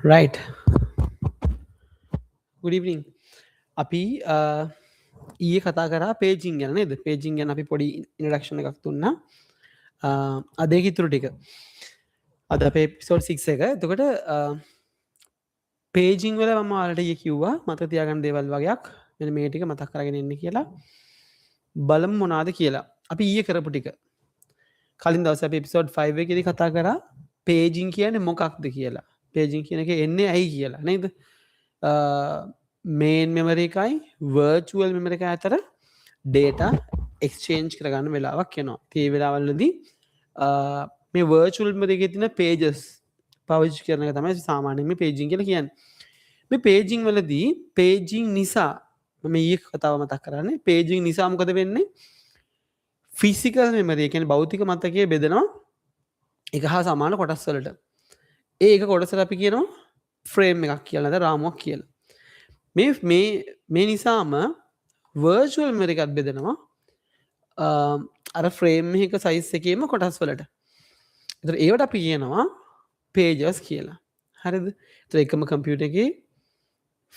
right. Good evening. අපි ඊයේ කතා කරා පේජිං ගැන නේද? පේජිං ගැන අපි පොඩි ඉන්ට්‍රොඩක්ෂන් එකක් දුන්නා. අද ඒක ඉතුරු ටික. අද අපේ එපිසෝඩ් 6 එක. එතකොට පේජිං වල මම ඔයාලට ඊයේ කිව්වා මතක තියාගන්න දේවල් වගේක් මෙන්න මේ ටික මතක් කරගෙන ඉන්න කියලා. බලමු මොනවාද කියලා. අපි ඊයේ කරපු ටික. කලින් දවසේ අපි එපිසෝඩ් 5 එකේදී කතා කරා පේජිං කියන්නේ මොකක්ද කියලා. පේජිං කියන එක එන්නේ ඇයි කියලා නේද? මේන් මෙමරි එකයි වර්චුවල් මෙමරි එක අතර ඩේටා එක්ස්චේන්ජ් කරගන්න වෙලාවක් යනවා. ඒ වෙලාවල්වලදී මේ වර්චුවල් මෙමරි එකේ තියෙන pages පාවිච්චි කරන එක තමයි සාමාන්‍යයෙන් මේ paging කියලා කියන්නේ. මේ paging වලදී paging නිසා මම ඊයේ කතාව මතක් කරන්නේ paging නිසා මොකද වෙන්නේ? ෆිසිකල් මෙමරි එක කියන්නේ භෞතික මතකයේ බෙදෙනවා එක හා සමාන කොටස් වලට. ඒක කොටසට අපි කියනවා ෆ්‍රේම් එකක් කියලා නැත්නම් රාමුවක් කියලා. මේ නිසාම වර්චුවල් මෙමරි එකත් බෙදෙනවා අර ෆ්‍රේම් එක සයිස් එකේම කොටස් වලට. ඒතර ඒවට අපි කියනවා pages කියලා. හරිද? ඒතර එකම කම්පියුටර් එකේ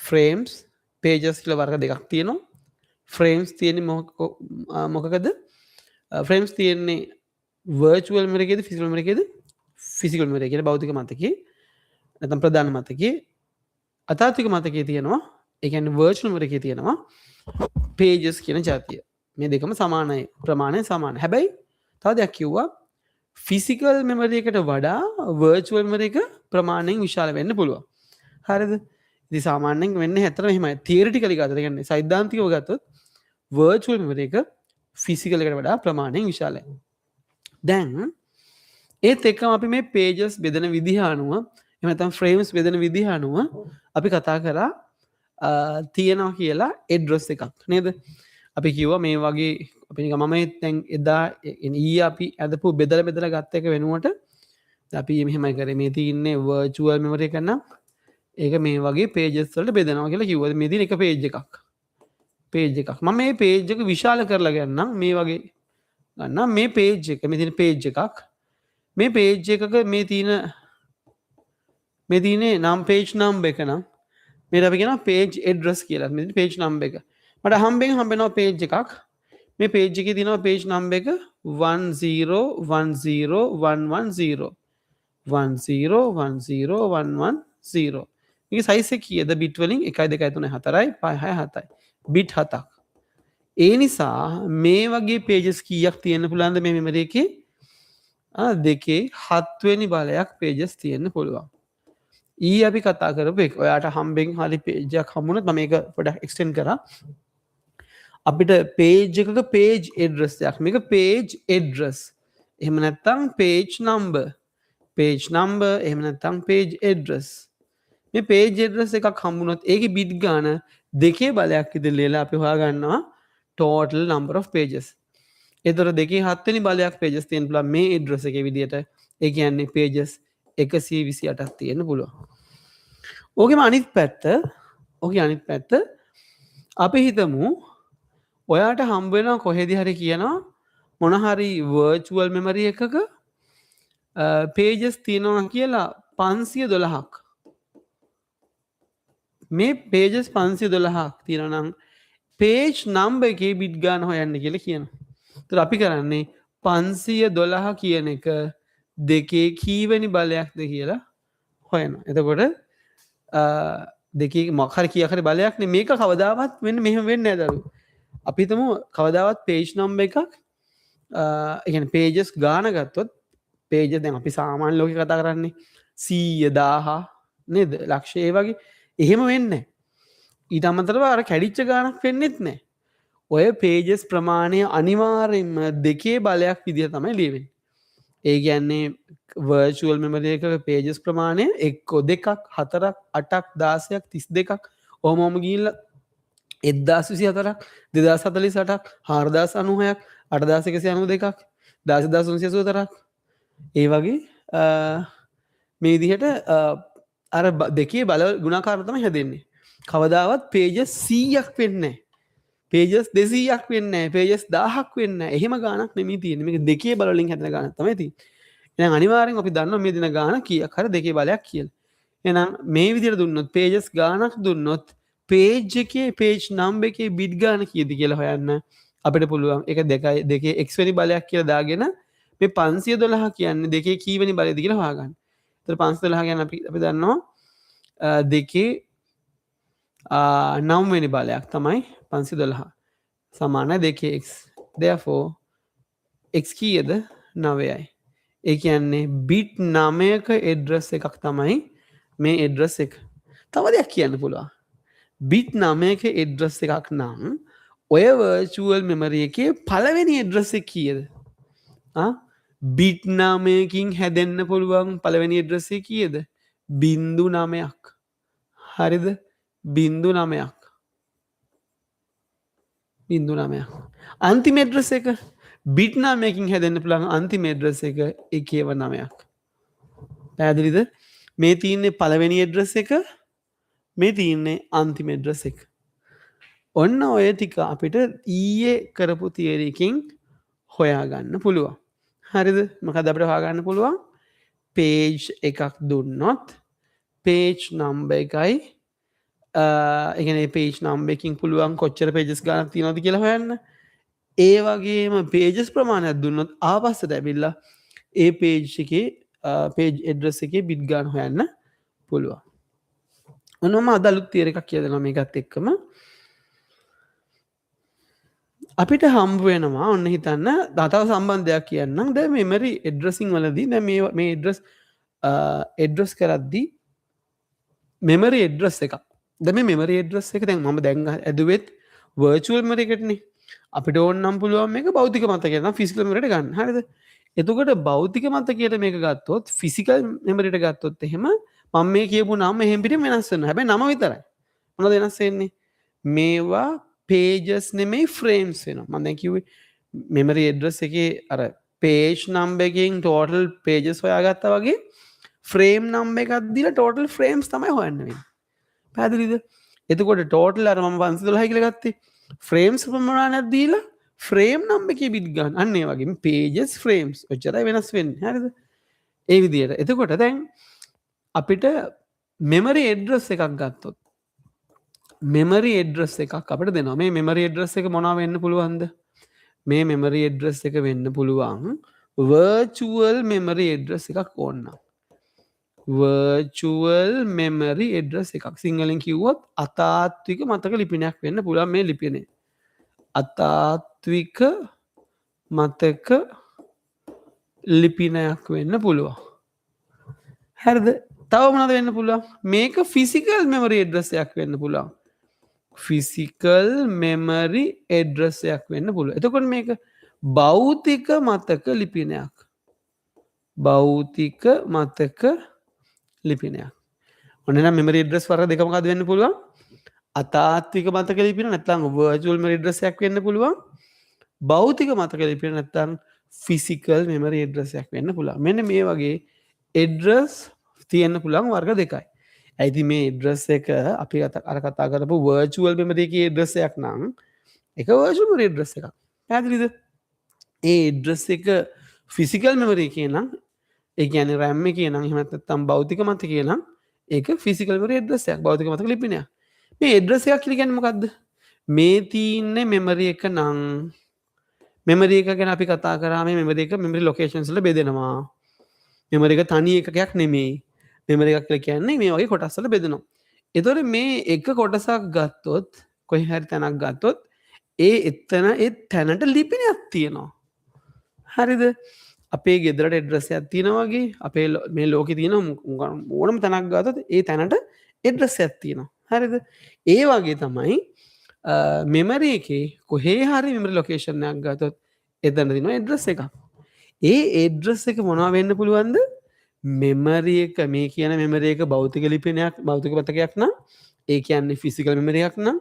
frames pages කියලා වර්ග දෙකක් තියෙනවා. frames තියෙන්නේ මොකකද? frames තියෙන්නේ virtual memory එකේද physical memory එකේද? physical memory කියලා භෞතික මතකයේ නැත්නම් ප්‍රධාන මතකයේ අතාත්වික මතකයේ තියෙනවා. ඒ කියන්නේ virtual memory එකේ තියෙනවා pages කියන જાතිය. මේ දෙකම සමානයි. ප්‍රමාණය සමානයි. හැබැයි තව දෙයක් කිව්වා ෆිසිකල් මෙමරි එකට වඩා වර්චුවල් මෙමරි එක ප්‍රමාණයෙන් විශාල වෙන්න පුළුවන්. හරිද? ඉතින් සාමාන්‍යයෙන් වෙන්නේ ඇත්තටම එහෙමයි. තියරිටිකලි ගත්තොත් ඒ කියන්නේ සෛද්ධාන්තිකව ගත්තොත් වර්චුවල් මෙමරි එක ෆිසිකල් එකට වඩා ප්‍රමාණයෙන් විශාලයි. දැන් ඒත් එක්කම අපි මේ pages බෙදෙන විදිහ අනුව එහෙම නැත්නම් frames බෙදෙන විදිහ අනුව අපි කතා කරා තියෙනවා කියලා address එකක් නේද? අපි කිව්වා මේ වගේ අපි නිකන් මම දැන් එදා ඊයේ අපි අදපු බෙදලා ගත්ත එක වෙනුවට අපි මෙහෙමයි කරේ මේ තියෙන්නේ virtual memory එක නම් ඒක මේ වගේ pages වලට බෙදනවා කියලා කිව්වා. මේ තියෙන එක page එකක්. මම මේ page එක විශාල කරලා ගන්නම් මේ වගේ ගන්නම් මේ page එක මේ තියෙන page එකක්. මේ page එකක මේ තියෙන්නේ නම් page number එක නම් මේකට අපි කියනවා page address කියලා. මේ page number එක. මට හම්බෙනවා page එකක්. මේ page එකේ තියෙනවා page number එක 1010110 1010110. මේකේ size එක කීයද bit වලින් 1 2 3 4 5 6 7යි. bit 7ක්. ඒ නිසා මේ වගේ pages කීයක් තියෙන්න පුළුවන්ද මේ memory එකේ? දෙකේ 7 වෙනි බලයක් pages තියෙන්න පුළුවන්. ඊ අපි කතා කරපු එක. ඔයාට හම්බෙන් හරි page එකක් හම්බුනොත් මම මේක පොඩ්ඩක් extend කරා. අපිට page එකක page address එකක්. මේක page address. එහෙම නැත්නම් page number. page number එහෙම නැත්නම් page address. මේ page address එකක් හම්බුනොත් ඒකේ bit ගාන දෙකේ බලයක් විතර ලියලා අපි හොයාගන්නවා total number of pages. ඒතර දෙකේ 7 වෙනි බලයක් pages තියෙන්න පුළුවන් මේ address එකේ විදියට. ඒ කියන්නේ pages 128ක් තියෙන්න පුළුවන්. ඕකෙම අනිත් පැත්ත අපි හිතමු ඔයාට හම්බ වෙනවා කොහෙද හරි කියනවා මොන හරි virtual memory එකක pages තියෙනවා කියලා 512ක්. මේ pages 512ක් තියෙනවා නම් page number එකේ bit ගන්න හොයන්න කියලා කියනවා. ඒතර අපි කරන්නේ 512 කියන එක දෙකේ කීවෙනි බලයක්ද කියලා හොයනවා. එතකොට දෙකේ මොකක් හරි කීයක් හරි බලයක් නේ මේක කවදාවත් මෙහෙම වෙන්නේ නැහැ දරුවෝ. අපි හිතමු කවදාවත් page number එකක් ඒ කියන්නේ pages ගාන ගත්තොත් pages දැන් අපි සාමාන්‍ය ලෝකේ කතා කරන්නේ 100 1000 නේද ලක්ෂ ඒ වගේ එහෙම වෙන්නේ නැහැ. ඊට අමතරව අර කැඩිච්ච ගානක් වෙන්නෙත් නැහැ. ඔය pages ප්‍රමාණය අනිවාර්යෙන්ම දෙකේ බලයක් විදිහට තමයි ලියවෙන්නේ. ඒ කියන්නේ virtual memory එකක pages ප්‍රමාණය 1 2ක් 4ක් 8ක් 16ක් 32ක් ඔහොම ගිහිල්ලා 1024ක් 2048ක් 4096ක් 8192ක් 10384ක් ඒ වගේ මේ විදිහට අර දෙකේ බල ගුණාකාර තමයි හැදෙන්නේ. කවදාවත් pages 100ක් වෙන්නේ නැහැ. pages 200ක් වෙන්නේ නැහැ. pages 1000ක් වෙන්නේ නැහැ. එහෙම ගාණක් නෙමෙයි තියෙන්නේ. මේක දෙකේ බල වලින් හැදෙන ගාණක් තමයි තියෙන්නේ. එහෙනම් අනිවාර්යෙන් අපි දන්නවා මේ දින ගාණ කීයක් හරි දෙකේ බලයක් කියලා. එහෙනම් මේ විදිහට දුන්නොත් pages ගානක් දුන්නොත් page එකේ page number එකේ bit ගාන කීයද කියලා හොයන්න අපිට පුළුවන්. ඒක දෙකේ x වෙනි බලයක් කියලා දාගෙන මේ 512 කියන්නේ දෙකේ කීවෙනි බලයද කියලා හොයාගන්න. ඒතර 512 කියන්නේ අපි දන්නවා දෙකේ 9 වෙනි බලයක් තමයි 512 සමාන දෙකේ x. therefore x කීයද 9යි. ඒ කියන්නේ bit 9ක address එකක් තමයි මේ address එක. තව දෙයක් කියන්න පුළුවන්. bit 9ක address එකක් නම් ඔය virtual memory එකේ පළවෙනි address එක කීයද? bit 9කින් හැදෙන්න පුළුවන් පළවෙනි address එක කීයද? 0.9ක්. හරිද? 0.9ක්. 0.9ක්. අන්තිම address එක bit 9කින් හැදෙන්න පුළුවන් අන්තිම address එක 1.9ක්. පැහැදිලිද? මේ තියෙන්නේ පළවෙනි address එක, මේ තියෙන්නේ අන්තිම address එක. ඔන්න ඔය ටික අපිට ඊයේ කරපු තියරි එකකින් හොයාගන්න පුළුවන්. හරිද? මොකද අපිට හොයාගන්න පුළුවන් page එකක් දුන්නොත් page number එකයි ඒ කියන්නේ page number එකකින් පුළුවන් කොච්චර pages ගණන් තියෙනවද කියලා හොයන්න. ඒ වගේම pages ප්‍රමාණයක් දුන්නොත් ආපස්සට ඇවිල්ලා ඒ page එකේ page address එකේ bit ගාන හොයන්න පුළුවන්. ඔන්නම අද අලුත් තියරි එකක් කියලා දෙනවා මේකත් එක්කම. අපිට හම්බ වෙනවා ඔන්න හිතන්න තව සම්බන්ධයක් කියන්නම්. දැන් memory addressing වලදී දැන් මේ address කරද්දී memory address එකක්. දැන් මේ memory address එක දැන් මම දැන් ඇදුවෙත් virtual memory එකටනේ. අපිට ඕන නම් පුළුවන් මේක භෞතික මතකයට නම් physical memory එකට ගන්න. හරිද? එතකොට භෞතික මතකයට මේක ගත්තොත් physical memory එකට ගත්තොත් එහෙම මම මේ කියපු නම එහෙම් පිටින් වෙනස් වෙනවා. හැබැයි නම විතරයි. මොනවද වෙනස් වෙන්නේ? මේවා pages නෙමෙයි frames වෙනවා. මම දැන් කිව්වේ memory address එකේ අර page number එකෙන් total pages හොයාගත්තා වගේ frame number එකක් දීලා total frames තමයි හොයන්න වෙන්නේ. පැහැදිලිද? එතකොට total අර මම 512 කියලා ගත්තේ frames ප්‍රමාණයක් දීලා frame number එකේ bit ගන්න. අන්න ඒ වගේ pages frames ඔච්චරයි වෙනස් වෙන්නේ. හරිද? ඒ විදිහට. එතකොට දැන් අපිට memory address එකක් ගත්තොත් memory address එකක් අපිට දෙනවා. මේ memory address එක මොනවා වෙන්න පුළුවන්ද? මේ memory address එක වෙන්න පුළුවන් virtual memory address එකක් ඕන. virtual memory address එකක්. සිංහලෙන් කිව්වොත් අතාත්වික මතක ලිපිනයක් වෙන්න පුළුවන් මේ ලිපිනේ. අතාත්වික මතක ලිපිනයක් වෙන්න පුළුවන්. හරිද? තව මොනවද වෙන්න පුළුවන්? මේක physical memory address එකක් වෙන්න පුළුවන්. physical memory address එකක් වෙන්න පුළුවන්. එතකොට මේක භෞතික මතක ලිපිනයක්. භෞතික මතක ලිපිනයක්. ඔන්න නම් memory address වර්ග දෙක මොකක්ද වෙන්න පුළුවන්? අතාත්වික මතක ලිපින නැත්නම් virtual memory address එකක් වෙන්න පුළුවන්. භෞතික මතක ලිපින නැත්නම් physical memory address එකක් වෙන්න පුළුවන්. මෙන්න මේ වගේ address තියෙන්න පුළුවන් වර්ග දෙකයි. ඇයිති මේ address එක අපි අර කතා කරපු virtual memory එකේ address එකක් නම් ඒක virtual memory address එකක්. පැහැදිලිද? ඒ address එක physical memory එකේ නම් ඒ කියන්නේ RAM එකේ නම් එහෙම නැත්නම් භෞතික මතකයේ නම් ඒක physical memory address එකක්. භෞතික මතක ලිපිනයක්. මේ address එකක් කියලා කියන්නේ මොකද්ද? මේ තියෙන්නේ memory එක නම් memory එක ගැන අපි කතා කරා මේ memory එක memory locations වල බෙදෙනවා. memory එක තනි එකකයක් නෙමෙයි. memory එකක් කියලා කියන්නේ මේ වගේ කොටස් වල බෙදෙනවා. ඒතකොට මේ එක කොටසක් ගත්තොත් කොහේ හරි තැනක් ගත්තොත් ඒ තැනට ලිපිනයක් තියෙනවා. හරිද? අපේ ගෙදරට address එකක් තියෙනවා වගේ අපේ මේ ලෝකේ තියෙන ඕනම තැනක් ගත්තොත් ඒ තැනට address එකක් තියෙනවා. හරිද? ඒ වගේ තමයි memory එකේ කොහේ හරි memory location එකක් ගත්තොත් එතන තියෙනවා address එකක්. ඒ address එක මොනවා වෙන්න පුළුවන්ද? memory එක මේ කියන memory එක භෞතික ලිපිනයක් භෞතික මතකයක් නම් ඒ කියන්නේ physical memory එකක් නම්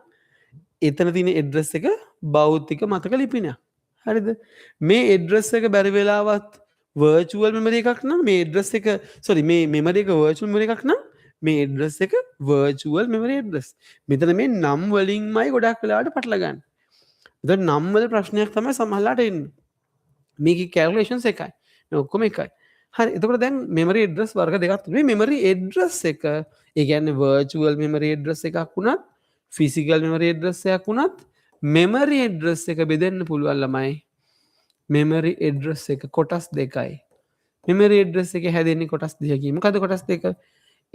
එතන තියෙන address එක භෞතික මතක ලිපිනයක්. හරිද? මේ address එක බැරි වෙලාවත් virtual memory එකක් නම් මේ address එක මේ memory එක virtual memory එකක් නම් මේ address එක virtual memory address. මෙතන මේ නම් වලින්මයි ගොඩක් වෙලාවට පටල ගන්න. එතකොට නම් වල ප්‍රශ්නයක් තමයි සමහරලාට එන්නේ. මේකේ calculations එකයි. මේ ඔක්කොම එකයි. හරි එතකොට දැන් මෙමරි එඩ්‍රස් වර්ග දෙකක් තිබෙනවා. මේ මෙමරි එඩ්‍රස් එක ඒ කියන්නේ වර්චුවල් මෙමරි එඩ්‍රස් එකක් වුණත් ෆිසිකල් මෙමරි එඩ්‍රස් එකක් වුණත් මෙමරි එඩ්‍රස් එක බෙදෙන්න පුළුවන් ළමයි. මෙමරි එඩ්‍රස් එක කොටස් දෙකයි. මෙමරි එඩ්‍රස් එක හැදෙන්නේ කොටස් දෙකකින්. මොකද කොටස් දෙක?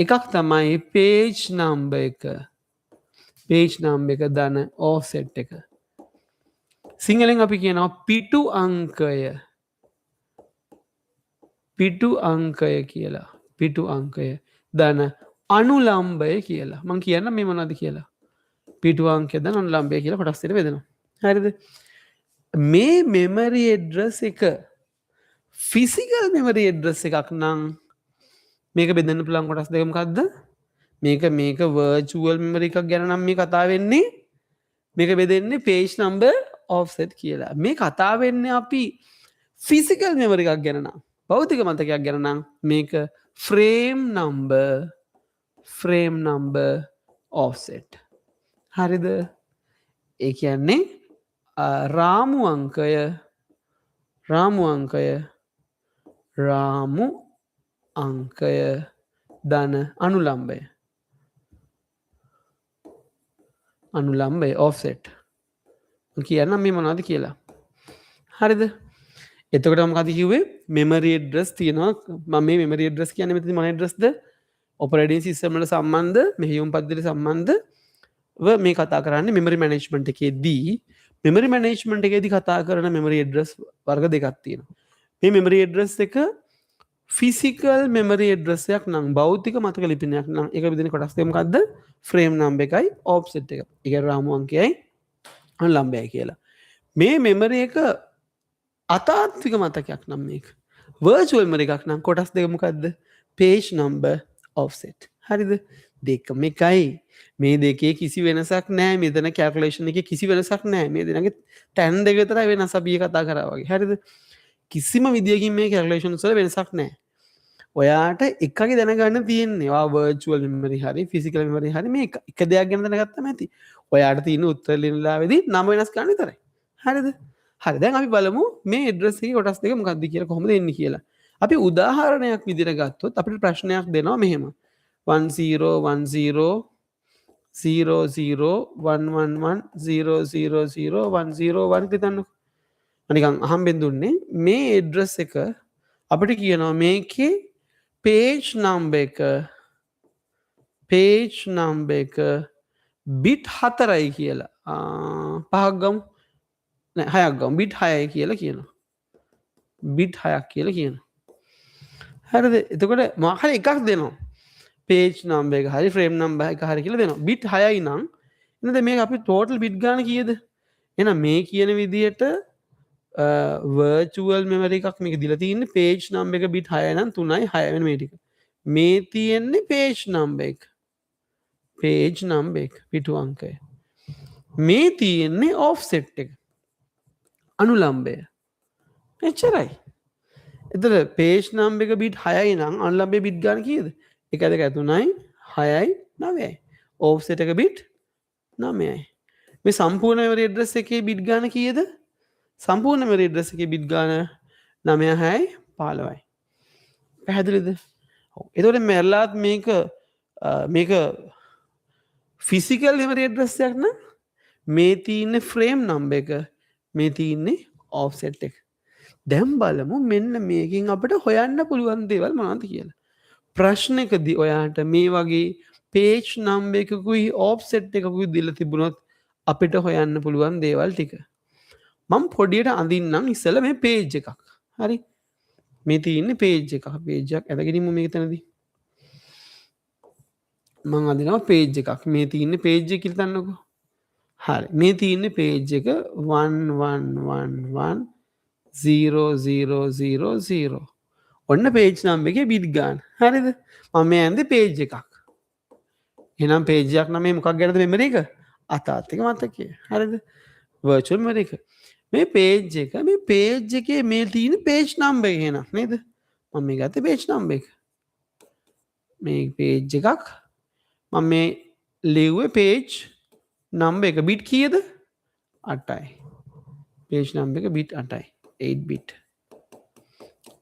එකක් තමයි page number එක. page number එක දන offset එක. සිංහලෙන් අපි කියනවා පිටු අංකය. පිටු අංකය කියලා. පිටු අංකය දන අනුලම්බය කියලා. මං කියන්න මේ මොනවද කියලා. පිටු අංකය දන අනුලම්බය කියලා කොටස් දෙකට බෙදෙනවා. හරිද? මේ මෙමරි එඩ්‍රස් එක ෆිසිකල් මෙමරි එඩ්‍රස් එකක් නම් මේක බෙදන්න පුළුවන් කොටස් දෙක මොකක්ද? මේක වර්චුවල් මෙමරි එකක් ගැන නම් මේ කතා වෙන්නේ. මේක බෙදෙන්නේ page number offset කියලා. මේ කතා වෙන්නේ අපි ෆිසිකල් මෙමරි එකක් ගැන නම්. භෞතික මතකයක් ගැන නම් මේක frame number offset. හරිද? ඒ කියන්නේ රාමු අංකය ධන අනුලම්බය offset. කියන්නම් මේ මොනවද කියලා. හරිද? එතකොට මොකද කිව්වේ? මෙමරි ඇඩ්‍රස් තියෙනවා. මම මේ මෙමරි ඇඩ්‍රස් කියන්නේ මෙතන මොන ඇඩ්‍රස්ද? ඔපරේටින් සිස්ටම් වල සම්බන්ධ මෙහෙයුම් පද්ධතියට සම්බන්ධව මේ කතා කරන්නේ මෙමරි මැනේජ්මන්ට් එකේදී. මෙමරි මැනේජ්මන්ට් එකේදී කතා කරන මෙමරි ඇඩ්‍රස් වර්ග දෙකක් තියෙනවා. මේ මෙමරි ඇඩ්‍රස් එක ෆිසිකල් මෙමරි ඇඩ්‍රස් එකක් නම් භෞතික මතක ලිපිනයක් නම් ඒක බෙදෙන කොටස් දෙක මොකද්ද? ෆ්‍රේම් නම්බර් එකයි ඔෆ්සෙට් එක. ඒක රාමු අංකයයි අනුලම්බයයි කියලා. මේ මෙමරි එක අතාත්වික මතකයක් නම් මේක. වර්චුවල් මෙමරි එකක් නම් කොටස් දෙක මොකද්ද? page number offset. හරිද? දෙකම එකයි. මේ දෙකේ කිසි වෙනසක් නැහැ. මෙතන කැල්කියුලේෂන් එකේ කිසි වෙනසක් නැහැ. මේ දෙනගේ tan දෙක විතරයි වෙනස අපි කතා කරා වගේ. හරිද? කිසිම විදියකින් මේ කැල්කියුලේෂන්ස් වල වෙනසක් නැහැ. ඔයාට එකගේ දැනගන්න තියෙන්නේ. ඔයා වර්චුවල් මෙමරි හරි ෆිසිකල් මෙමරි හරි මේ එක දෙයක් ගැන දැනගත්තම ඇති. ඔයාට තියෙන උත්තර ලියනලාවේදී නම වෙනස් කරන්න විතරයි. හරිද? හරි දැන් අපි බලමු මේ ඇඩ්‍රස් එකේ කොටස් දෙක මොකක්ද කියලා කොහොමද එන්නේ කියලා. අපි උදාහරණයක් විදිහට ගත්තොත් අපිට ප්‍රශ්නයක් දෙනවා මෙහෙම 10100011100101 හිතන්නකෝ. නිකන් අහම්බෙන් දුන්නේ මේ ඇඩ්‍රස් එක අපිට කියනවා මේකේ page number එක bit 4යි කියලා. 5ක් ගමු. නෑ 6ක් ගමු. bit 6යි කියලා කියනවා. bit 6ක් කියලා කියනවා. හරිද? එතකොට මොකක් හරි එකක් දෙනවා. page number එක හරි frame number එක හරි කියලා දෙනවා. bit 6යි නම් එහෙනම් මේක අපි total bit ගාන කීයද? එහෙනම් මේ කියන විදියට virtual memory එකක් මේක දීලා තියෙන්නේ page number එක bit 6 නම් 3යි 6 වෙන මේ ටික. මේ තියෙන්නේ page number එක. page number එක පිටු අංකය. මේ තියෙන්නේ offset එක. අනුලම්බය. එච්චරයි. එතකොට page number එක bit 6යි නම් අනුලම්බය bit ගාන කීයද? 1 2 3යි 6යි 9යි. offset එක bit 9යි. මේ සම්පූර්ණ memory address එකේ bit ගාන කීයද? සම්පූර්ණ memory address එකේ bit ගාන 9 6යි 15යි. පැහැදිලිද? ඔව්. එතකොට මෙරලාත් මේක physical memory address එකක් නම් මේ තියෙන්නේ frame number එක මේ තියෙන්නේ offset එක. දැන් බලමු මෙන්න මේකෙන් අපිට හොයන්න පුළුවන් දේවල් මොනවද කියලා. ප්‍රශ්නකදී ඔයාට මේ වගේ page number එකකුයි offset එකකුයි දීලා තිබුණොත් අපිට හොයන්න පුළුවන් දේවල් ටික. මම පොඩියට අඳින්නම් ඉස්සෙල්ලා මේ page එකක්. හරි? මේ තියෙන්නේ page එකක්. page එකක් ඇදගෙනින්ම මේක තනදී. මම අඳිනවා page එකක්. මේ තියෙන්නේ page එක කියලා තන්නකෝ. හරි. මේ තියෙන්නේ page එක 11110000. ඔන්න page number එකේ bit ගන්න. හරිද? මම මේ ඇඳේ page එකක්. එහෙනම් page එකක් නම් මේ මොකක් ගැනද memory එක? අතාත්වික මතකය. හරිද? virtual memory එක. මේ page එකේ මේ තියෙන page number එක එහෙනම් නේද? මම මේ ගත්තේ page number එක. මේ page එකක් මම මේ ලිව්වේ page number එක bit කීයද? 8යි. page number එක bit 8යි. 8 bit.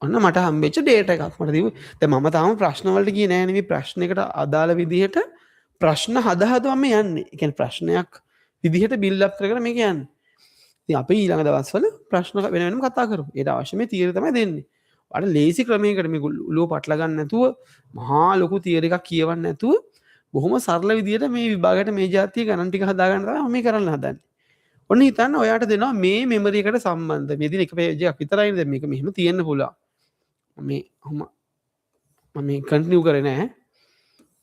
ඔන්න මට හම්බෙච්ච ඩේටා එකක් මට දීපු. දැන් මම තාම ප්‍රශ්න වලට ගියේ නෑ නේ. මේ ප්‍රශ්නයකට අදාළ විදිහට ප්‍රශ්න හදා මේ යන්නේ. ඒ කියන්නේ ප්‍රශ්නයක් විදිහට බිල්ඩ් අප් කරගෙන මේක යන්නේ. ඉතින් අපි ඊළඟ දවස්වල ප්‍රශ්න වෙන වෙනම කතා කරමු. ඒට අවශ්‍ය මේ තියරි තමයි දෙන්නේ. ඔයාලට ලේසි ක්‍රමයකට මේ ඔළුව පටල ගන්න නැතුව මහා ලොකු තියරි එකක් කියවන්න නැතුව බොහොම සරල විදිහට මේ විභාගයට මේ જાතිය ගණන් ටික හදාගන්න තමයි මම මේ කරන්න හදන්නේ. ඔන්න හිතන්න ඔයාට දෙනවා මේ මෙමරි එකට සම්බන්ධ මේ දින එක පේජ් එකක් විතරයි දැන් මේක මෙහෙම තියෙන්න පුළුවන්. මේ මම මේ කන්ටිනියු කරේ නෑ.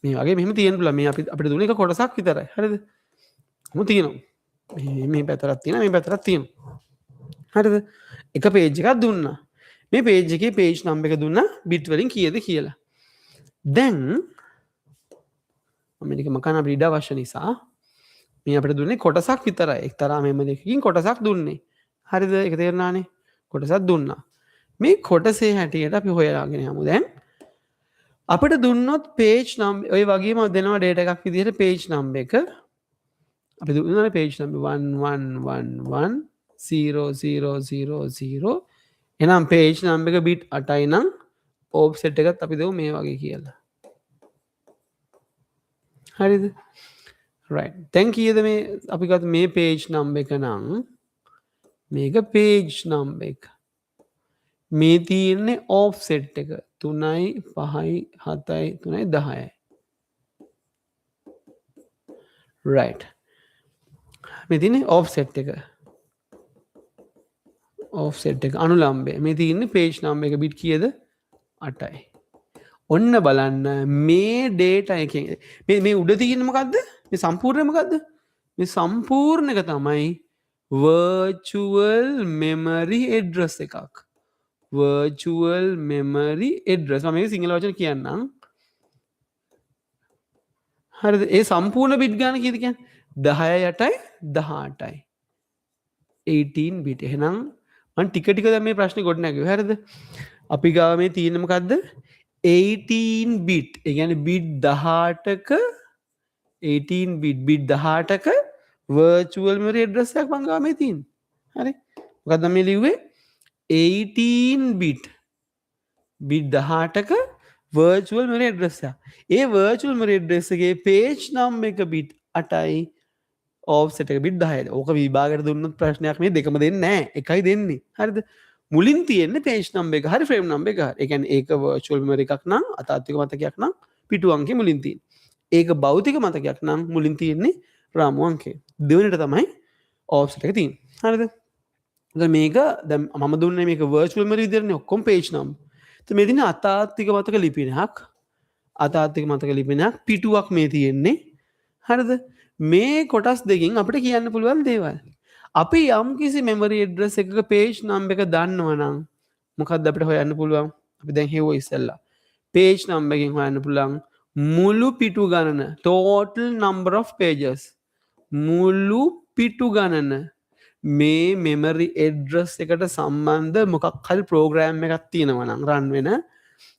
මේ වගේ මෙහෙම තියෙන්න පුළුවන්. මේ අපිට දුන්නේ එක කොටසක් විතරයි. හරිද? මොකද තියෙනවා. මේ පැතරක් තියෙනවා මේ පැතරක් තියෙනවා. හරිද? එක පේජ් එකක් දුන්නා. මේ පේජ් එකේ පේජ් නම්බර් එක දුන්නා බිට් වලින් කීයද කියලා. දැන් මම මේක මකන අපිට ඉඩ අවශ්‍ය නිසා මේ අපිට දුන්නේ කොටසක් විතරයි. එක්තරා මෙමරි එකකින් කොටසක් දුන්නේ. හරිද? ඒක තේරුණානේ? කොටසක් දුන්නා. මේ කොටසේ හැටියට අපි හොයාගෙන යමු දැන්. අපිට දුන්නොත් පේජ් නම්බර් ඔය වගේම දෙනවා ඩේටා එකක් විදිහට පේජ් නම්බර් එක. අපි දුන්නා පේජ් නම්බර් 11110000. එහෙනම් පේජ් නම්බර් එක බිට් 8යි නම් ඔෆ්සෙට් එකත් අපි දෙමු මේ වගේ කියලා. හරිද? right. දැන් කීයද මේ අපි ගත්ත මේ පේජ් නම්බර් එක නම් මේක පේජ් නම්බර් එක. මේ තියෙන්නේ ඔෆ්සෙට් එක 3යි 5යි 7යි 3යි 10යි. right. මේ තියෙන්නේ ඔෆ්සෙට් එක. ඔෆ්සෙට් එක අනුලම්බය. මේ තියෙන්නේ පේජ් නම්බර් එක බිට් කීයද? 8යි. ඔන්න බලන්න මේ ඩේටා එකෙන් මේ උඩ තියෙන්නේ මොකද්ද? මේ සම්පූර්ණය මොකද්ද? මේ සම්පූර්ණ එක තමයි virtual memory address එකක්. virtual memory address. මම මේක සිංහල වචන කියන්නම්. හරිද? ඒ සම්පූර්ණ බිට් ගාන කීයද කියන්නේ? 10යි 8යි 18යි. 18 බිට්. එහෙනම් මම ටික ටික දැන් මේ ප්‍රශ්නේ ගොඩ නැගුවා. හරිද? අපි ගාව මේ තියෙන්නේ මොකද්ද? 18 බිට්. ඒ කියන්නේ බිට් 18ක 18 බිට් 18ක virtual memory address එකක් මං ගාව මේ තියෙන්නේ. හරි? මොකක්ද මේ ලිව්වේ? 18 බිට් 18ක virtual memory address එක. ඒ virtual memory address එකේ page number එක bit 8යි offset එක bit 10යි. ඕක විභාගයට දුන්නොත් ප්‍රශ්නයක් මේ දෙකම දෙන්නේ නැහැ. එකයි දෙන්නේ. හරිද? මුලින් තියෙන්නේ page number එක හරි frame number එක හරි. ඒ කියන්නේ ඒක virtual memory එකක් නම් අතාත්වික මතකයක් නම් පිටු අංකේ මුලින් තියෙන්නේ. ඒක භෞතික මතකයක් නම් මුලින් තියෙන්නේ රාමු අංකේ. දෙවෙනිට තමයි offset එක තියෙන්නේ. හරිද? මේක දැන් මම දුන්නේ මේක virtual memory විදිහටනේ ඔක්කොම page number. ඉතින් මේ දින අතාත්වික මතක ලිපිනයක් පිටුවක් මේ තියෙන්නේ. හරිද? මේ කොටස් දෙකෙන් අපිට කියන්න පුළුවන් දේවල්. අපි යම් කිසි memory address එකක page number එක දන්නවනම් මොකක්ද අපිට හොයන්න පුළුවන්? අපි දැන් හෙව්වා ඉස්සෙල්ලා. page number එකෙන් හොයන්න පුළුවන් මුළු පිටු ගණන total number of pages. මුළු පිටු ගණන මේ මෙමරි එඩ්‍රස් එකට සම්බන්ධ මොකක් හරි ප්‍රෝග්‍රෑම් එකක් තියෙනවා නම් රන් වෙන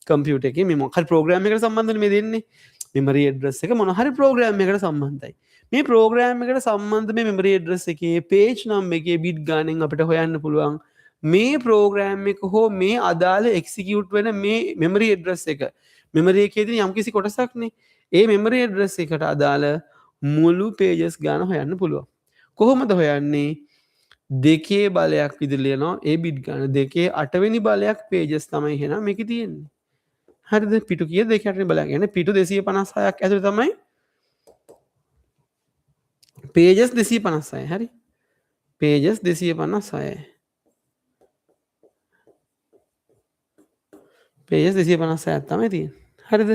කම්පියුටර් එකේ මේ මොකක් හරි ප්‍රෝග්‍රෑම් එකකට සම්බන්ධනේ මේ දෙන්නේ මෙමරි එඩ්‍රස් එක මොන හරි ප්‍රෝග්‍රෑම් එකකට සම්බන්ධයි මේ ප්‍රෝග්‍රෑම් එකට සම්බන්ධ මේ මෙමරි එඩ්‍රස් එකේ පේජ් නම්බර් එකේ බිට් ගානෙන් අපිට හොයන්න පුළුවන් මේ ප්‍රෝග්‍රෑම් එක හෝ මේ අදාළ එක්සිකියුට් වෙන මේ මෙමරි එඩ්‍රස් එක මෙමරි එකේ තියෙන යම්කිසි කොටසක්නේ ඒ මෙමරි එඩ්‍රස් එකට අදාළ මුළු පේජස් ගාන හොයන්න පුළුවන් කොහොමද හොයන්නේ දෙකේ බලයක් විදිහට ලියනවා ඒ බිට් ගන්න දෙකේ 8 වෙනි බලයක් pages තමයි එහෙනම් මේකේ තියෙන්නේ හරිද පිටු කීයද දෙකේ 8 වෙනි බලයක් يعني පිටු 256ක් ඇතුළේ තමයි pages 256 හරි pages 256 pages 256ක් තමයි තියෙන්නේ හරිද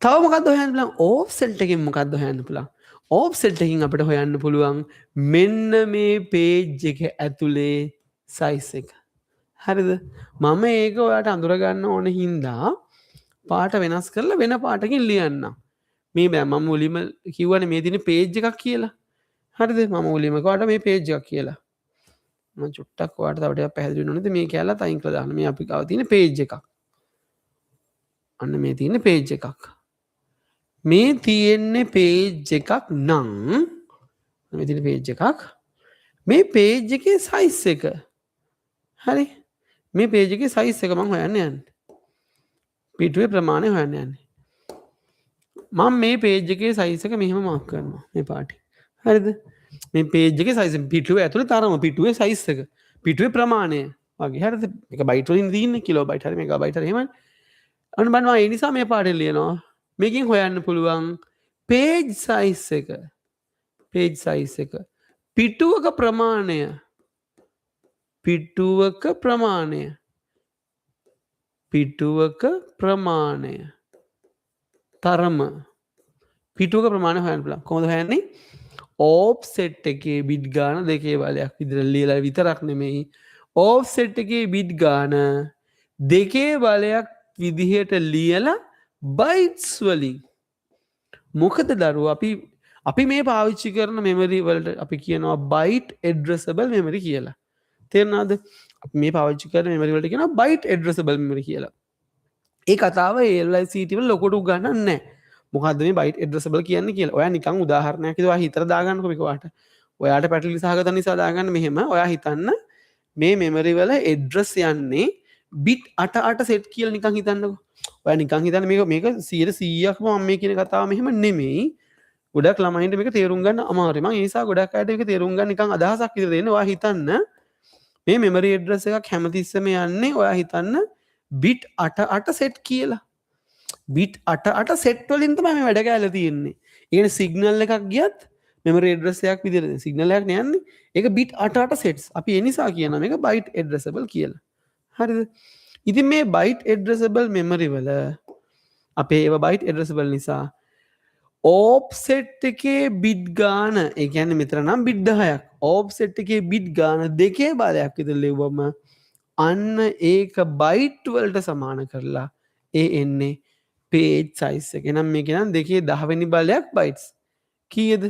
තව මොකක්ද හොයන්න පුළුවන් offset එකෙන් මොකක්ද හොයන්න පුළුවන් offset එකකින් අපිට හොයන්න පුළුවන් මෙන්න මේ page එක ඇතුලේ size එක. හරිද? මම ඒක ඔයාලට අඳුර ගන්න ඕන හින්දා පාට වෙනස් කරලා වෙන පාටකින් ලියන්නම්. මේ බෑ මම මුලින්ම කිව්වනේ මේ දිනේ page එකක් කියලා. හරිද? මම මුලින්ම කිව්වට මේ page එකක් කියලා. මම චුට්ටක් ඔයාලට තව ටිකක් පැහැදිලි වෙන්න ඕනේද මේ කියලා තයින් කරලා දාන්න. මේ අපි ගාව තියෙන page එකක්. අන්න මේ තියෙන page එකක්. මේ තියෙන්නේ පේජ් එකක් නම් මේ තියෙන පේජ් එකක් මේ පේජ් එකේ සයිස් එක හරි මේ පේජ් එකේ සයිස් එක මම හොයන්න යන්නේ. පිටුවේ ප්‍රමාණය හොයන්න යන්නේ. මම මේ පේජ් එකේ සයිස් එක මෙහෙම මාක් කරනවා මේ පාටි. හරිද? මේ පේජ් එකේ සයිස් පිටුවේ ඇතුලේ තරම පිටුවේ සයිස් එක. පිටුවේ ප්‍රමාණය වගේ හරිද? මේක බයිට් වලින් දින්නේ කිලෝබයිට් හරි මෙගාබයිට් හරි එහෙමයි. අන්න බලන්න ඒ නිසා මේ පාඩේ ලියනවා. මේකෙන් හොයන්න පුළුවන් පේජ් සයිස් එක. පේජ් සයිස් එක. පිටුවක ප්‍රමාණය. පිටුවක ප්‍රමාණය. පිටුවක ප්‍රමාණය. තරම. පිටුවක ප්‍රමාණය හොයන්න පුළුවන්. කොහොමද හොයන්නේ? ඕෆ්සෙට් එකේ බිට් ගාන දෙකේ බලයක් විදිහට ලියලා විතරක් නෙමෙයි. ඕෆ්සෙට් එකේ බිට් ගාන දෙකේ බලයක් විදිහට ලියලා බයිට්ස් වලින්. මොකද දරුවෝ අපි මේ පාවිච්චි කරන මෙමරි වලට අපි කියනවා බයිට් ඇඩ්‍රසබල් මෙමරි කියලා. තේරුණාද? අපි මේ පාවිච්චි කරන මෙමරි වලට කියනවා බයිට් ඇඩ්‍රසබල් මෙමරි කියලා. ඒ කතාව ALICT වල ලොකුට උගන්වන්නේ නැහැ. මොකද්ද මේ බයිට් ඇඩ්‍රසබල් කියන්නේ කියලා. ඔයා නිකන් උදාහරණයක් විදිහට ඔයා හිතලා දාගන්නකො මේක ඔයාට. ඔයාට පැටලි සහගත නිසා දාගන්න මෙහෙම. ඔයා හිතන්න මේ මෙමරි වල ඇඩ්‍රස් යන්නේ බිට් 8 සෙට් කියලා නිකන් හිතන්නකො. ඔයා නිකන් හිතන්න මේක 100%ක්ම මම මේ කියන කතාව මෙහෙම නෙමෙයි. ගොඩක් ළමයින්ට මේක තේරුම් ගන්න අමාරුයි. මම ඒ නිසා ගොඩක් අයට මේක තේරුම් ගන්න නිකන් අදහසක් විතර දෙන්න. ඔයා හිතන්න මේ මෙමරි ඇඩ්‍රස් එකක් හැමතිස්සෙම යන්නේ ඔයා හිතන්න බිට් 8 සෙට් කියලා. බිට් 8 සෙට් වලින් තමයි මේ වැඩ කැලේ තියෙන්නේ. ඒ කියන්නේ සිග්නල් එකක් ගියත් මෙමරි ඇඩ්‍රස් එකක් විදිහට සිග්නල් එකක් නෑන්නේ. ඒක බිට් 8 සෙට්ස්. අපි ඒ නිසා කියනවා මේක බයිට් ඇඩ්‍රසබල් කියලා. හරිද? ඉතින් මේ බයිට් ඇඩ්‍රසබල් මෙමරි වල අපේ ඒවා බයිට් ඇඩ්‍රසබල් නිසා ඕෆ්සෙට් එකේ බිට් ගාන ඒ කියන්නේ මෙතන නම් බිට් 10ක් ඕෆ්සෙට් එකේ බිට් ගාන දෙකේ බලයක් විතර ලිව්වම අන්න ඒක බයිට් වලට සමාන කරලා ඒ එන්නේ පේජ් සයිස් එක. එහෙනම් මේක නම් 2/10 වෙනි බලයක් බයිට්ස්. කීයද?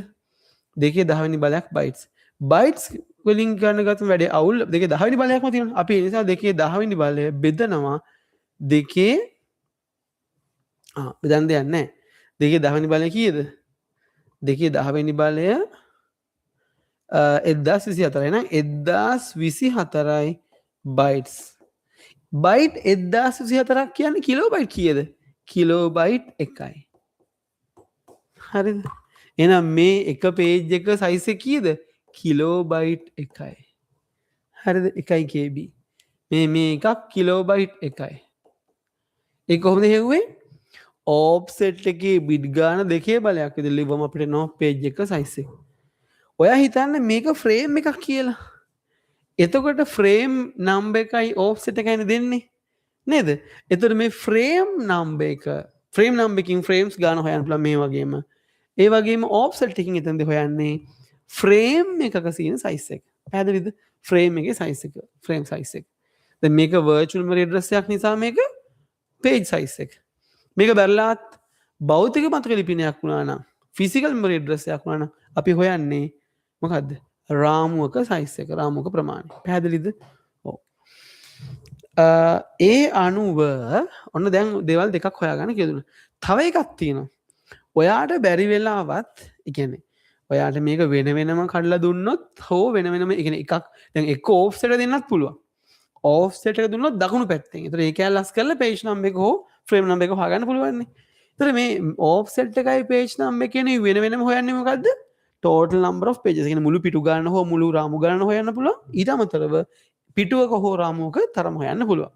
2/10 වෙනි බලයක් බයිට්ස්. බයිට්ස් වලින් ගන්න ගත්තම වැඩි අවුල් 2/10 වෙනි බලයක්ම තියෙනවා. අපි ඒ නිසා 2/10 වෙනි බලය බෙදනවා දෙකේ බෙදන්න දෙයක් නැහැ. 2/10 වෙනි බලය කීයද? 2/10 වෙනි බලය 1024 නේද? 1024යි බයිට්ස්. බයිට් 1024ක් කියන්නේ කිලෝබයිට් කීයද? කිලෝබයිට් 1යි. හරිද? එහෙනම් මේ එක පේජ් එක සයිස් එක කීයද? කිලෝබයිට් 1යි. හරිද? 1 KB. මේ එකක් කිලෝබයිට් 1යි. ඒක කොහොමද හෙව්වේ? ඕෆ්සෙට් එකේ බිට් ගාන දෙකේ බලයක් විදිහට ලිව්වම අපිට නෝ පේජ් එක සයිස් එක. ඔයා හිතන්න මේක ෆ්‍රේම් එකක් කියලා. එතකොට ෆ්‍රේම් නම්බර් එකයි ඕෆ්සෙට් එකයි දෙන්නේ. නේද? එතකොට මේ ෆ්‍රේම් නම්බර් එක ෆ්‍රේම් නම්බර් එකකින් ෆ්‍රේම්ස් ගාන හොයන්න පුළුවන් මේ වගේම. ඒ වගේම ඕෆ්සෙට් එකකින් එතනදී හොයන්නේ ෆ්‍රේම් එකක තියෙන සයිස් එක. පැහැදිලිද? ෆ්‍රේම් එකේ සයිස් එක. ෆ්‍රේම් සයිස් එක. දැන් මේක වර්චුවල් මෙමරි ඇඩ්‍රස් එකක් නිසා මේක පේජ් සයිස් එක. මේක බැලලාත් භෞතික මතක ලිපිනයක් වුණා නම් ෆිසිකල් මෙමරි ඇඩ්‍රස් එකක් වුණා නම් අපි හොයන්නේ මොකද්ද? රාමුවක සයිස් එක, රාමුවක ප්‍රමාණය. පැහැදිලිද? ඔව්. ඒ අනුව ඔන්න දැන් දේවල් දෙකක් හොයාගන්න කියලා. තව එකක් තියෙනවා. ඔයාට බැරි වෙලාවත් ඒ කියන්නේ ඔයාට මේක වෙන වෙනම කඩලා දුන්නොත් හෝ වෙන වෙනම ඒ කියන්නේ එකක් දැන් එක ඕෆ්සෙට් දෙන්නත් පුළුවන්. ඕෆ්සෙට් එක දුන්නොත් දකුණු පැත්තෙන්. ඒතර ඒක ඇල්ලස් කරලා පේජ් නම්බර් එක හෝ ෆ්‍රේම් නම්බර් එක හොයාගන්න පුළුවන් නේ. ඒතර මේ ඕෆ්සෙට් එකයි පේජ් නම්බර් එකනේ වෙන වෙනම හොයන්නේ මොකද්ද? total number of pages. කියන්නේ මුළු පිටු ගන්න හෝ මුළු රාමු ගන්න හොයන්න පුළුවන්. ඊට අමතරව පිටුවක හෝ රාමුවක තරම හොයන්න පුළුවන්.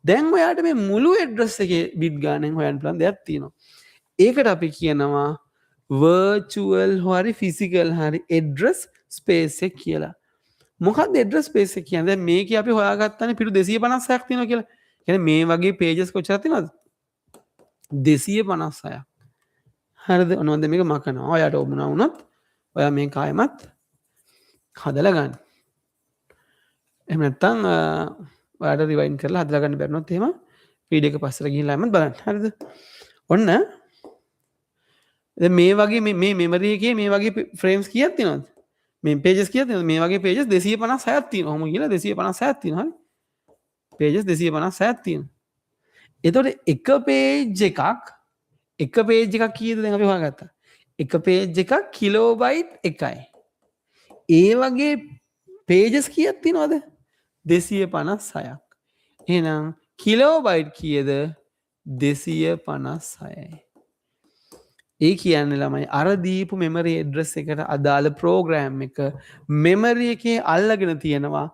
දැන් ඔයාට මේ මුළු ඇඩ්‍රස් එකේ බිට් ගානෙන් හොයන්න පුළුවන් දෙයක් තියෙනවා. ඒකට අපි කියනවා virtual හරි physical හරි address space එක කියලා. මොකක්ද address space එක කියන්නේ? දැන් මේකේ අපි හොයාගත්තානේ පිටු 256ක් තියෙනවා කියලා. කියන්නේ මේ වගේ pages කොච්චරක් තියෙනවද? 256ක්. හරිද? ඔනවද මේක මකනවා. ඔයාට ඕමුණා වුණත් ඔයා මේ කායමත් හදලා ගන්න. එහෙම නැත්නම් ඔයාට රිවයින්ඩ් කරලා හදලා ගන්න බැරිනොත් එහෙම වීඩියෝ එක පස්සට ගිහිල්ලා එමත් බලන්න. හරිද? ඔන්න දැන් මේ වගේ මේ මෙමරි එකේ මේ වගේ ෆ්‍රේම්ස් කීයක් තියෙනවද? මේ පේජස් කීයක් තියෙනවද? මේ වගේ පේජස් 256ක් තියෙනවා. ඔහොම කියලා 256ක් තියෙනවා. හරි? පේජස් 256ක් තියෙනවා. එතකොට එක පේජ් එකක් කීයද දැන් අපි හොයාගත්තා. එක පේජ් එකක් කිලෝබයිට් 1යි. ඒ වගේ පේජස් කීයක් තියෙනවද? 256ක්. එහෙනම් කිලෝබයිට් කීයද 256යි. ඒ කියන්නේ ළමයි අර දීපු මෙමරි ඇඩ්‍රස් එකට අදාළ ප්‍රෝග්‍රෑම් එක මෙමරි එකේ අල්ලගෙන තියෙනවා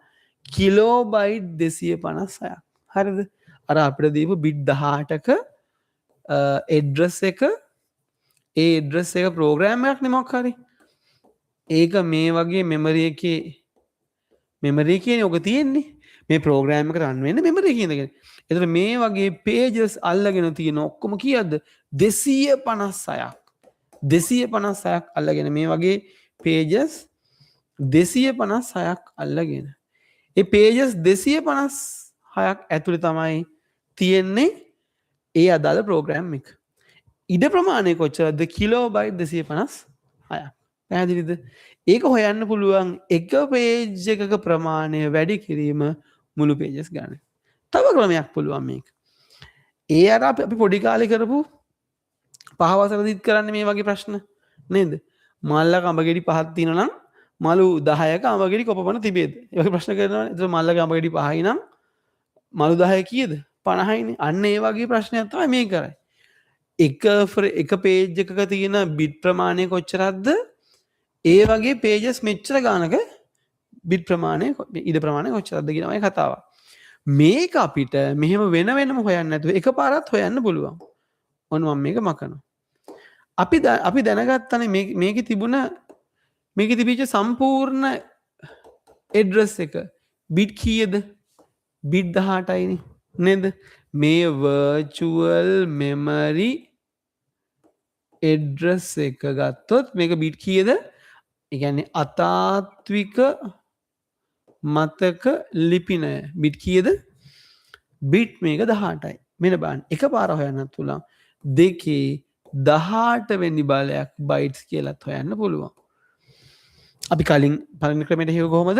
කිලෝබයිට් 256ක්. හරිද? අර අපිට දීපු බිට් 18ක ඇඩ්‍රස් එක ඒ ඇඩ්‍රස් එක ප්‍රෝග්‍රෑම් එකක් නේ මොකක් හරි. ඒක මේ වගේ මෙමරි එකේ මෙමරි එකේනේ ඔක තියෙන්නේ. මේ ප්‍රෝග්‍රෑම් එක රන් වෙන්නේ මෙමරි එකේ ඉඳගෙන. එතකොට මේ වගේ පේජස් අල්ලගෙන තියෙන ඔක්කොම කීයද 256ක්. 256ක් අල්ලගෙන මේ වගේ පේජස් 256ක් අල්ලගෙන. ඒ පේජස් 256ක් ඇතුළේ තමයි තියෙන්නේ ඒ අදාළ ප්‍රෝග්‍රෑම් එක. ඉඩ ප්‍රමාණය කොච්චරද? කිලෝබයිට් 256ක්. පැහැදිලිද? ඒක හොයන්න පුළුවන් එක පේජ් එකක ප්‍රමාණය වැඩි කිරීම මුළු පේජස් ගන්න. තව ක්‍රමයක් පුළුවන් මේක. ඒ අර අපි පොඩි කාලේ කරපු පහවසරදිත් කරන්න මේ වගේ ප්‍රශ්න නේද? මල්ලක අඹගෙඩි පහක් තියෙනවා නම් මලු 10ක අඹගෙඩි කොපමණ තිබේද? ඒ වගේ ප්‍රශ්න කරනවා. ඒතර මල්ලක අඹගෙඩි 5යි නම් මලු 10 කීයද? 50යිනේ. අන්න ඒ වගේ ප්‍රශ්නයක් තමයි මේ කරන්නේ. එක පේජ් එකක තියෙන බිට් ප්‍රමාණය කොච්චරක්ද? ඒ වගේ පේජස් මෙච්චර ගානක බිට් ප්‍රමාණය ඉඩ ප්‍රමාණය කොච්චරක්ද කියන මේ කතාව. මේක අපිට මෙහෙම වෙන වෙනම හොයන්න නැතුව එකපාරත් හොයන්න පුළුවන්. ඔන්න මම මේක මකනවා. අපි දැනගත්තනේ මේකේ තිබිච්ච සම්පූර්ණ ඇඩ්‍රස් එක බිට් කීයද? බිට් 18යිනේ නේද? මේ virtual memory ඇඩ්‍රස් එක ගත්තොත් මේක බිට් කීයද? ඒ කියන්නේ අතාත්වික මතක ලිපිනය බිට් කීයද? බිට් මේක 18යි. මෙන්න බලන්න එකපාර හොයන්නත් පුළුවන්. 218 වෙනි බලයක් බයිට්ස් කියලාත් හොයන්න පුළුවන්. අපි කලින් පළවෙනි ක්‍රමයට හිව කොහමද?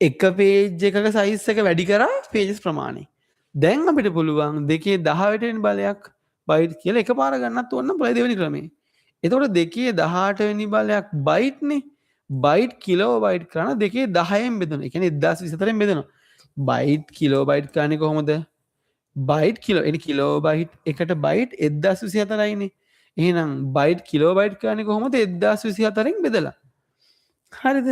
එක පේජ් එකක සයිස් එක වැඩි කරා පේජස් ප්‍රමාණය. දැන් අපිට පුළුවන් 218 වෙනි බලයක් බයිට් කියලා එකපාර ගන්නත් ඕන නම් දෙවෙනි ක්‍රමේ. එතකොට 218 වෙනි බලයක් බයිට්නේ. බයිට් කිලෝබයිට් කරන 210න් බෙදනවා. ඒ කියන්නේ 1024න් බෙදනවා. බයිට් කිලෝබයිට් කරන්නේ කොහොමද? බයිට් කිලෝබයිට් එකට බයිට් 1024යිනේ. එහෙනම් බයිට් කිලෝබයිට් කරන්නේ කොහොමද? 1024න් බෙදලා. හරිද?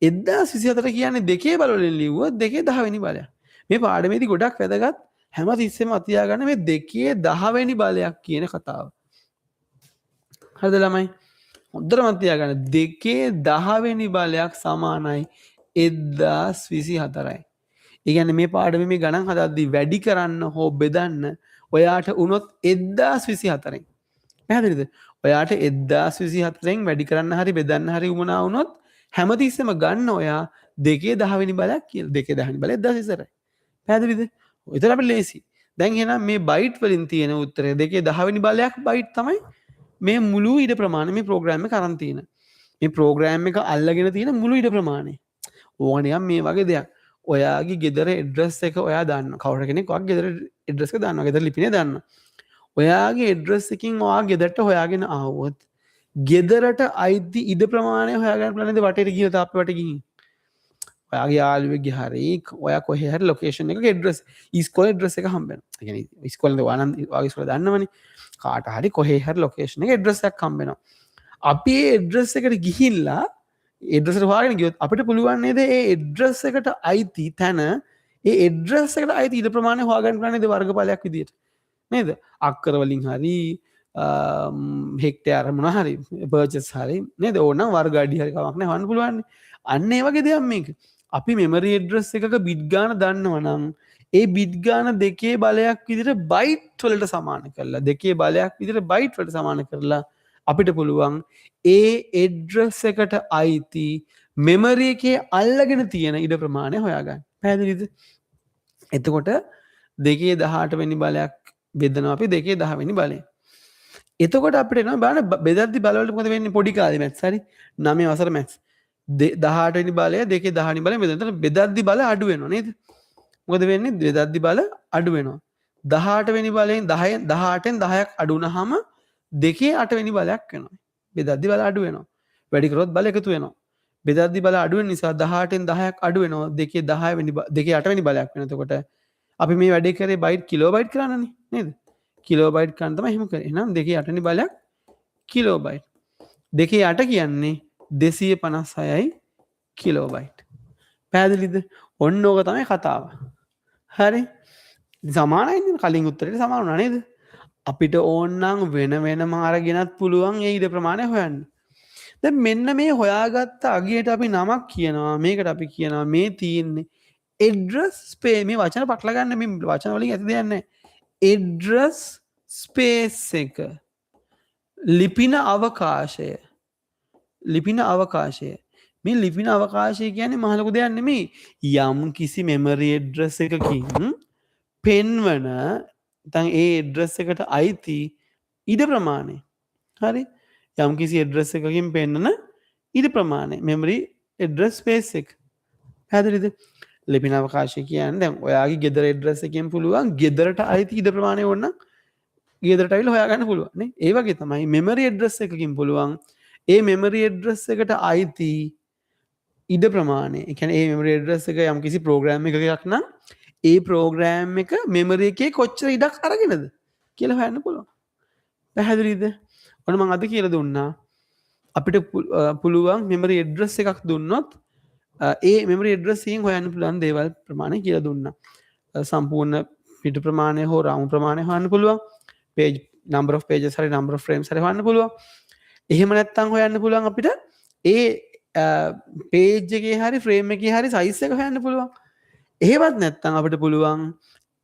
1024 කියන්නේ දෙකේ බල වලින් ලිව්වොත් 210 වෙනි බලයක්. මේ පාඩමේදී ගොඩක් වැදගත් හැම තිස්සෙම අතියා ගන්න මේ 210 වෙනි බලයක් කියන කතාව. හරිද ළමයි? හොඳට මතක ගන්න 210 වෙනි බලයක් සමානයි 1024යි. ඒ කියන්නේ මේ පාඩමේ මේ ගණන් හදද්දී වැඩි කරන්න හෝ බෙදන්න ඔයාට උනොත් 1024න්. පැහැදිලිද? ඔයාට 1024න් වැඩි කරන්න හරි බෙදන්න හරි උමනා වුණොත් හැමතිස්සෙම ගන්න ඔයා 210 වෙනි බලයක් කියලා. 210 වෙනි බලය 1024යි. පැහැදිලිද? ඔයතර අපිට ලේසි. දැන් එහෙනම් මේ බයිට් වලින් තියෙන උත්තරය 210 වෙනි බලයක් බයිට් තමයි මේ මුළු ඉඩ ප්‍රමාණය මේ ප්‍රෝග්‍රෑම් එක අරන් තියෙන. මේ ප්‍රෝග්‍රෑම් එක අල්ලගෙන තියෙන මුළු ඉඩ ප්‍රමාණය. ඕනියම් මේ වගේ දෙයක්. ඔයාගේ ගෙදර ඇඩ්‍රස් එක ඔයා දන්නවා. කවුරු කෙනෙක් ඔයාගේ ගෙදර ඇඩ්‍රස් එක දන්නවා. ගෙදර ලිපිනේ දන්නවා. ඔයාගේ ඇඩ්‍රස් එකකින් ඔයා ගෙදරට හොයාගෙන ආවොත් ගෙදරට අයිති ඉඩ ප්‍රමාණය හොයාගන්න පුළුවන් නේද? වටේට ගිහලා තාප්පේ වටේ ගිහින්. ඔයාගේ යාළුවෙක්ගේ හරි ඔයා කොහේ හරි ලොකේෂන් එකක ඇඩ්‍රස් ඉස්කෝලේ ඇඩ්‍රස් එක හම්බ වෙනවා. ඒ කියන්නේ ඉස්කෝලේ ආනන්ද ඔයාගේ ඉස්කෝලේ දන්නවනේ. කාට හරි කොහේ හරි ලොකේෂන් එකක ඇඩ්‍රස් එකක් හම්බ වෙනවා. අපි ඒ ඇඩ්‍රස් එකට ගිහිල්ලා ඇඩ්‍රස් එක හොයාගෙන ගියොත් අපිට පුළුවන් නේද ඒ ඇඩ්‍රස් එකට අයිති තැන ඒ ඇඩ්‍රස් එකට අයිති ඉඩ ප්‍රමාණය හොයාගන්න පුළුවන් නේද වර්ගඵලයක් විදියට. නේද? අක්කර වලින් හරි හෙක්ටයාර මොනවා හරි පර්චස් හරි නේද? ඕනනම් වර්ග අඩි හරි කමක් නැහැ හොයන්න පුළුවන්. අන්න ඒ වගේ දෙයක් මේක. අපි මෙමරි ඇඩ්‍රස් එකක බිට් ගාන දන්නවනම් ඒ බිට් ගාන දෙකේ බලයක් විදිහට බයිට් වලට සමාන කරලා දෙකේ බලයක් විදිහට බයිට් වලට සමාන කරලා අපිට පුළුවන් ඒ ඇඩ්‍රස් එකට අයිති මෙමරි එකේ අල්ලගෙන තියෙන ඉඩ ප්‍රමාණය හොයාගන්න. පැහැදිලිද? එතකොට 218 වෙනි බලයක් බෙදනවා අපි 210 වෙනි බලයෙන්. එතකොට අපිට එනවා බලන්න බෙදද්දි බලවලට මොකද වෙන්නේ? පොඩි කාලේ මැත්ස් හරි 9 වසර මැත්ස් 18 වෙනි බලය 210 වෙනි බලය බෙදනකොට බෙදද්දි බල අඩු වෙනවා නේද? මොකද වෙන්නේ? බෙදද්දි බල අඩු වෙනවා. 18 වෙනි බලයෙන් 18න් 10ක් අඩු වුණාම 2 වෙනි බලයක් වෙනවා. බෙදද්දි බල අඩු වෙනවා. වැඩි කරොත් බල එකතු වෙනවා. බෙදද්දි බල අඩු වෙන නිසා 18න් 10ක් අඩු වෙනවා. 2 8 වෙනි බලයක් වෙනවා. එතකොට අපි මේ වැඩේ කරේ බයිට් කිලෝබයිට් කරන්නනේ නේද? කිලෝබයිට් කරන්න තමයි එහෙම කරේ. එහෙනම් 2 8 බලයක් කිලෝබයිට්. 2 8 කියන්නේ 256යි කිලෝබයිට්. පැහැදිලිද? ඔන්න ඕක තමයි කතාව. හරි. සමානයිනේ කලින් උත්තරේට සමාන වුණා නේද? අපිට ඕනනම් වෙන වෙනම අරගෙනත් පුළුවන් ඒ ඉඩ ප්‍රමාණය හොයන්න. දැන් මෙන්න මේ හොයාගත්ත අගයට අපි නමක් කියනවා. මේකට අපි කියනවා මේ තියෙන්නේ address space. මේ වචන පටල ගන්න මේ වචන වලින් ඇති දෙයක් නැහැ. address space එක ලිපින අවකාශය. ලිපින අවකාශය. මේ ලිපින අවකාශය කියන්නේ මහ ලොකු දෙයක් නෙමෙයි. යම් කිසි memory address එකකින් පෙන්වන නැත්නම් ඒ address එකට අයිති ඉඩ ප්‍රමාණය. හරි? යම් කිසි address එකකින් පෙන්වන ඉඩ ප්‍රමාණය memory address space එක. පැහැදිලිද? ලිපින අවකාශය කියන්නේ දැන් ඔයාගේ ගෙදර address එකෙන් පුළුවන් ගෙදරට අයිති ඉඩ ප්‍රමාණය ඕන ගෙදරට අවිල හොයාගන්න පුළුවන් නේ. ඒ වගේ තමයි memory address එකකින් පුළුවන් ඒ memory address එකට අයිති ඉඩ ප්‍රමාණය. ඒ කියන්නේ ඒ memory address එක යම් කිසි program එකක් නම් ඒ program එක memory එකේ කොච්චර ඉඩක් අරගෙනද කියලා හොයන්න පුළුවන්. පැහැදිලිද? ඔන්න මම අද කියලා දුන්නා අපිට පුළුවන් memory address එකක් දුන්නොත් ඒ memory address එකෙන් හොයන්න පුළුවන් දේවල් ප්‍රමාණය කියලා දුන්නා. සම්පූර්ණ පිටු ප්‍රමාණය හෝ රාමු ප්‍රමාණය හොයන්න පුළුවන්. page number of pages හරි number of frames හරි හොයන්න පුළුවන්. එහෙම නැත්නම් හොයන්න පුළුවන් අපිට ඒ page එකේ හරි frame එකේ හරි size එක හොයන්න පුළුවන්. එහෙමත් නැත්නම් අපිට පුළුවන්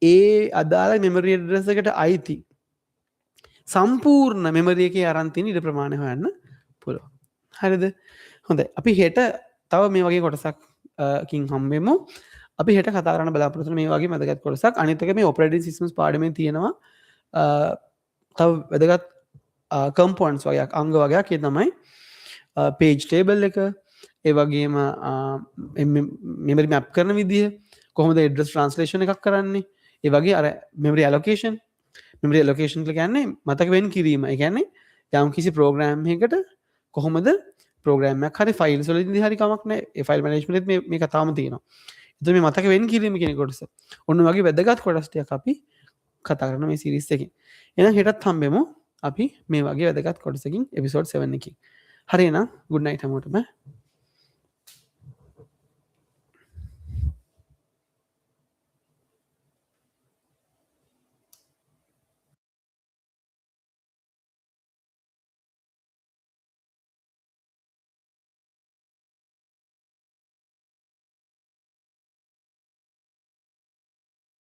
ඒ අදාළ memory address එකට අයිති සම්පූර්ණ memory එකේ අරන් තියෙන ඉඩ ප්‍රමාණය හොයන්න පුළුවන්. හරිද? හොඳයි. අපි හෙට තව මේ වගේ කොටසක්කින් හම්බෙමු. අපි හෙට කතා කරන්න බලාපොරොත්තු වෙන මේ වගේ වැදගත් කොටසක්. අනිත් එක මේ operating systems පාඩමේ තියෙනවා තව වැදගත් components වගේක් අංග වගේක් ඒ තමයි page table එක, ඒ වගේම memory map කරන විදිය, කොහොමද address translation එකක් කරන්නේ, ඒ වගේ අර memory allocation කියලා කියන්නේ මතක වෙන් කිරීම. ඒ කියන්නේ යම් කිසි program එකකට කොහොමද program එකක් හරි files වලදී හරි කමක් නැහැ. ඒ file management එකත් මේ කතාවම තියෙනවා. එතකොට මේ මතක වෙන් කිරීම කියන කොටස. ඔන්න වගේ වැදගත් කොටස් ටිකක් අපි කතා කරන මේ series එකකින්. එහෙනම් හෙටත් හම්බෙමු අපි මේ වගේ වැදගත් කොටසකින් episode 7 එකකින්. හරි එහෙනම් good night හැමෝටම.